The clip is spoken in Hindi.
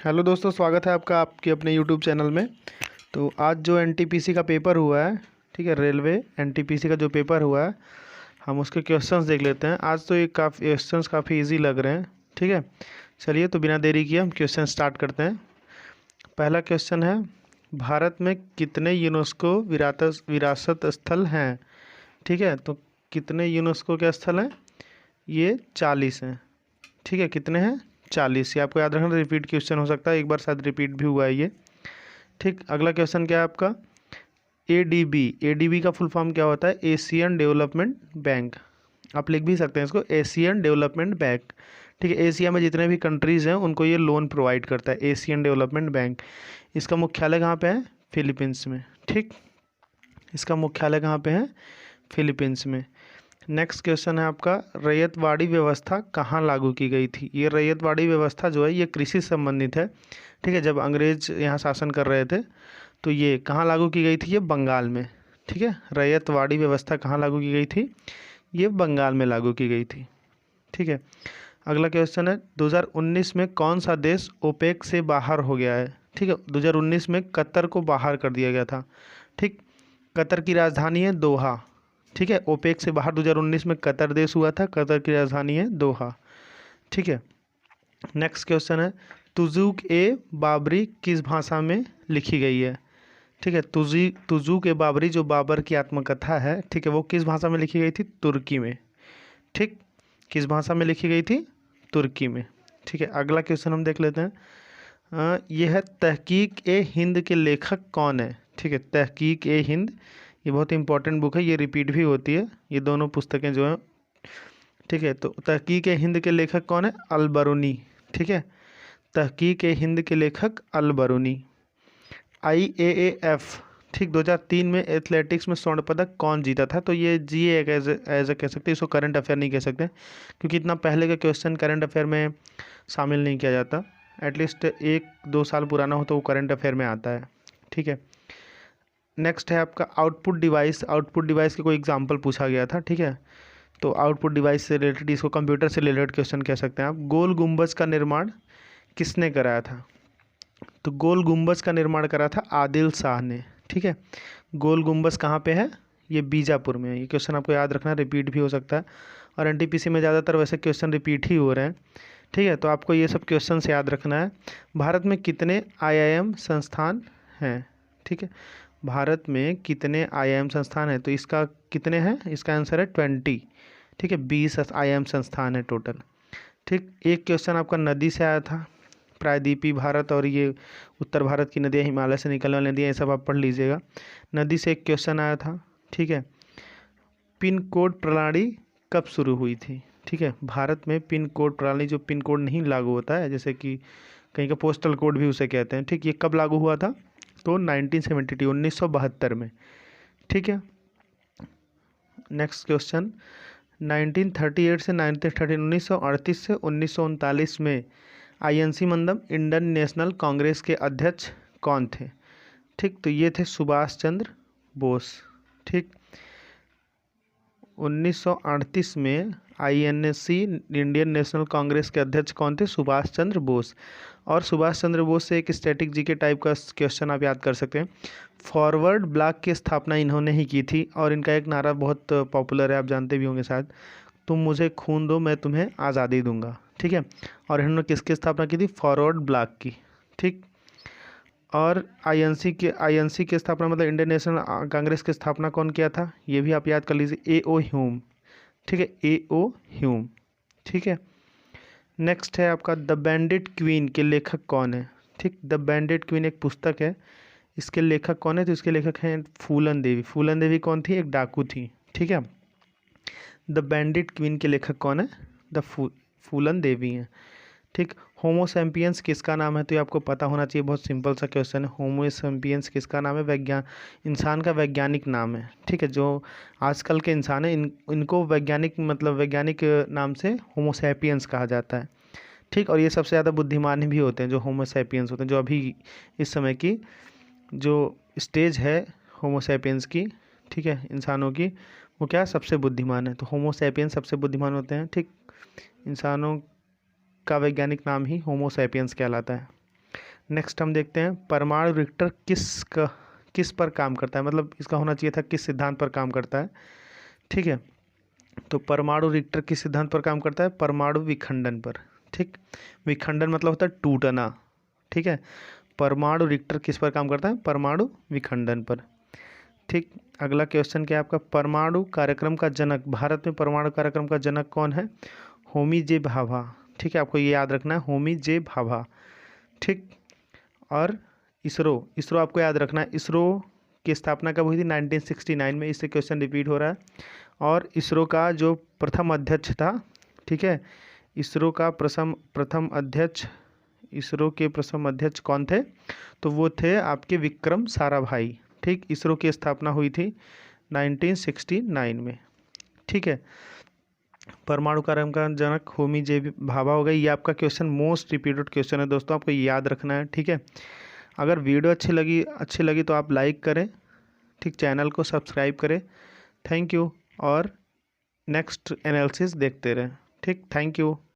हेलो दोस्तों, स्वागत है आपका आपके अपने यूट्यूब चैनल में। तो आज जो एनटीपीसी का पेपर हुआ है, ठीक है, रेलवे एनटीपीसी का जो पेपर हुआ है, हम उसके क्वेश्चंस देख लेते हैं। आज तो ये क्वेश्चंस काफ़ी इजी लग रहे हैं, ठीक है। चलिए, तो बिना देरी किए हम क्वेश्चन स्टार्ट करते हैं। पहला क्वेश्चन है, भारत में कितने यूनेस्को विरासत स्थल हैं? ठीक है, तो कितने यूनेस्को के स्थल हैं? ये 40 हैं। ठीक है, कितने हैं? 40। ये आपको याद रखना, रिपीट क्वेश्चन हो सकता है, एक बार शायद रिपीट भी हुआ है ये। ठीक, अगला क्वेश्चन क्या है आपका? एडीबी। एडीबी का फुल फॉर्म क्या होता है? Asian development bank. आप लिख भी सकते हैं इसको, एशियन डेवलपमेंट बैंक। ठीक है, एशिया में जितने भी कंट्रीज़ हैं उनको ये लोन प्रोवाइड करता है, एशियन डेवलपमेंट बैंक। इसका मुख्यालय कहाँ पे है? फिलीपींस में। ठीक, इसका मुख्यालय कहाँ पे है? फिलीपींस में। नेक्स्ट क्वेश्चन है आपका, रैयतवाड़ी व्यवस्था कहाँ लागू की गई थी? ये रैयतवाड़ी व्यवस्था जो है ये कृषि से संबंधित है। ठीक है, जब अंग्रेज यहाँ शासन कर रहे थे तो ये कहाँ लागू की गई थी? ये बंगाल में। ठीक है, रैयतवाड़ी व्यवस्था कहाँ लागू की गई थी? ये बंगाल में लागू की गई थी। ठीक है, अगला क्वेश्चन है, 2019 में कौन सा देश ओपेक से बाहर हो गया है? ठीक है, 2019 में कतर को बाहर कर दिया गया था। ठीक, कतर की राजधानी है दोहा। ठीक है, ओपेक से बाहर 2019 में कतर देश हुआ था, कतर की राजधानी है दोहा। ठीक है, नेक्स्ट क्वेश्चन है, तुजुक ए बाबरी किस भाषा में लिखी गई है? ठीक है, तुजुक ए बाबरी जो बाबर की आत्मकथा है, ठीक है, वो किस भाषा में लिखी गई थी? तुर्की में। ठीक, किस भाषा में लिखी गई थी? तुर्की में। ठीक है, अगला क्वेश्चन हम देख लेते हैं। यह है, तहकीक ए हिंद के लेखक कौन है? ठीक है, तहकीक ए हिंद, ये बहुत इंपॉर्टेंट बुक है, ये रिपीट भी होती है, ये दोनों पुस्तकें जो हैं। ठीक है, तो तहकीक ए हिंद के लेखक कौन है? अल बरूनी। ठीक है, तहकीक ए हिंद के लेखक अल बरूनी। IAAF, ठीक, 2003 में एथलेटिक्स में स्वर्ण पदक कौन जीता था? तो ये GA एज ए कह सकते हैं, इसको करंट अफेयर नहीं कह सकते, क्योंकि इतना पहले का क्वेश्चन करंट अफेयर में शामिल नहीं किया जाता। एटलीस्ट 1-2 साल पुराना हो तो वो करंट अफेयर में आता है। ठीक है, नेक्स्ट है आपका आउटपुट डिवाइस। आउटपुट डिवाइस के कोई एग्जांपल पूछा गया था। ठीक है, तो आउटपुट डिवाइस से रिलेटेड, इसको कंप्यूटर से रिलेटेड क्वेश्चन कह सकते हैं आप। गोल गुंबज का निर्माण किसने कराया था? तो गोल गुंबज का निर्माण करा था आदिल शाह ने। ठीक है, गोल गुंबज कहाँ पे है? ये बीजापुर में है। ये क्वेश्चन आपको याद रखना, रिपीट भी हो सकता है, और एनटीपीसी में ज़्यादातर वैसे क्वेश्चन रिपीट ही हो रहे हैं। ठीक है, तो आपको ये सब क्वेश्चन याद रखना है। भारत में कितने IIM संस्थान हैं? ठीक है, भारत में कितने IIM संस्थान हैं? तो इसका कितने हैं? इसका आंसर है 20। ठीक है, 20 IIM संस्थान है टोटल। ठीक, एक क्वेश्चन आपका नदी से आया था, प्रायद्वीपीय भारत और ये उत्तर भारत की नदियाँ, हिमालय से निकलने वाली नदियाँ, ये सब आप पढ़ लीजिएगा। नदी से एक क्वेश्चन आया था। ठीक है, पिन कोड प्रणाली कब शुरू हुई थी? ठीक है, भारत में पिन कोड प्रणाली, जो पिन कोड नहीं लागू होता है, जैसे कि कहीं का पोस्टल कोड भी उसे कहते हैं, ठीक, ये कब लागू हुआ था? तो 1972, 1972 में। ठीक है, नेक्स्ट क्वेश्चन, 1938 से 1938 से 1939 में INC मतलब इंडियन नेशनल कांग्रेस के अध्यक्ष कौन थे? ठीक, तो ये थे सुभाष चंद्र बोस। ठीक, 1938 में INC इंडियन नेशनल कांग्रेस के अध्यक्ष कौन थे? सुभाष चंद्र बोस। और सुभाष चंद्र बोस से एक स्टैटिक जीके टाइप का क्वेश्चन आप याद कर सकते हैं। फॉरवर्ड ब्लॉक की स्थापना इन्होंने ही की थी, और इनका एक नारा बहुत पॉपुलर है, आप जानते भी होंगे शायद, तुम मुझे खून दो मैं तुम्हें आज़ादी दूंगा। ठीक है, और इन्होंने किसकी स्थापना की थी? फॉरवर्ड ब्लॉक की। ठीक, और INC की स्थापना मतलब इंडियन नेशनल कांग्रेस की स्थापना कौन किया था? ये भी आप याद कर लीजिए, AO ह्यूम। ठीक है, AO ह्यूम। ठीक है, नेक्स्ट है आपका, द बैंडिट क्वीन के लेखक कौन है? ठीक, द बैंडिट क्वीन एक पुस्तक है, इसके लेखक कौन है? तो इसके लेखक हैं फूलन देवी। फूलन देवी कौन थी? एक डाकू थी। ठीक है, द बैंडिट क्वीन के लेखक कौन है? फूलन देवी हैं। ठीक, होमो सैपियंस किसका नाम है? तो ये आपको पता होना चाहिए, बहुत सिंपल सा क्वेश्चन है। होमो सैपियंस किसका नाम है? इंसान का वैज्ञानिक नाम है। ठीक है, जो आजकल के इंसान है इनको वैज्ञानिक मतलब वैज्ञानिक नाम से होमो सैपियंस कहा जाता है। ठीक, और ये सबसे ज़्यादा बुद्धिमान भी होते हैं जो होमो सैपियंस होते हैं, जो अभी इस समय की जो स्टेज है होमो सैपियंस की, ठीक है, इंसानों की, वो क्या सबसे बुद्धिमान है? तो होमो सैपियंस सबसे बुद्धिमान होते हैं। ठीक, इंसानों का वैज्ञानिक नाम ही होमो सैपियंस कहलाता है। नेक्स्ट हम देखते हैं परमाणु रिएक्टर किस पर काम करता है, मतलब इसका होना चाहिए था किस सिद्धांत पर काम करता है। ठीक है, तो परमाणु रिएक्टर किस सिद्धांत पर काम करता है, परमाणु विखंडन पर। ठीक, विखंडन मतलब होता है टूटना। ठीक है, परमाणु रिएक्टर किस पर काम करता है, परमाणु विखंडन पर। ठीक, अगला क्वेश्चन क्या है आपका, परमाणु कार्यक्रम का जनक, भारत में परमाणु कार्यक्रम का जनक कौन है, होमी जे भाभा। ठीक है, आपको ये याद रखना है, होमी जे भाभा। ठीक, और इसरो आपको याद रखना है, इसरो की स्थापना कब हुई थी, 1969 में। इससे क्वेश्चन रिपीट हो रहा है। और इसरो का जो प्रथम अध्यक्ष था, ठीक है, इसरो का प्रथम अध्यक्ष, इसरो के प्रथम अध्यक्ष कौन थे, तो वो थे आपके विक्रम साराभाई। ठीक, इसरो की स्थापना हुई थी 1969 में। ठीक है, परमाणु कार्यक्रम का जनक होमी जे भाभा हो गई। ये आपका क्वेश्चन मोस्ट रिपीटेड क्वेश्चन है दोस्तों, आपको याद रखना है। ठीक है, अगर वीडियो अच्छी लगी तो आप लाइक करें। ठीक, चैनल को सब्सक्राइब करें। थैंक यू, और नेक्स्ट एनालिसिस देखते रहें। ठीक, थैंक यू।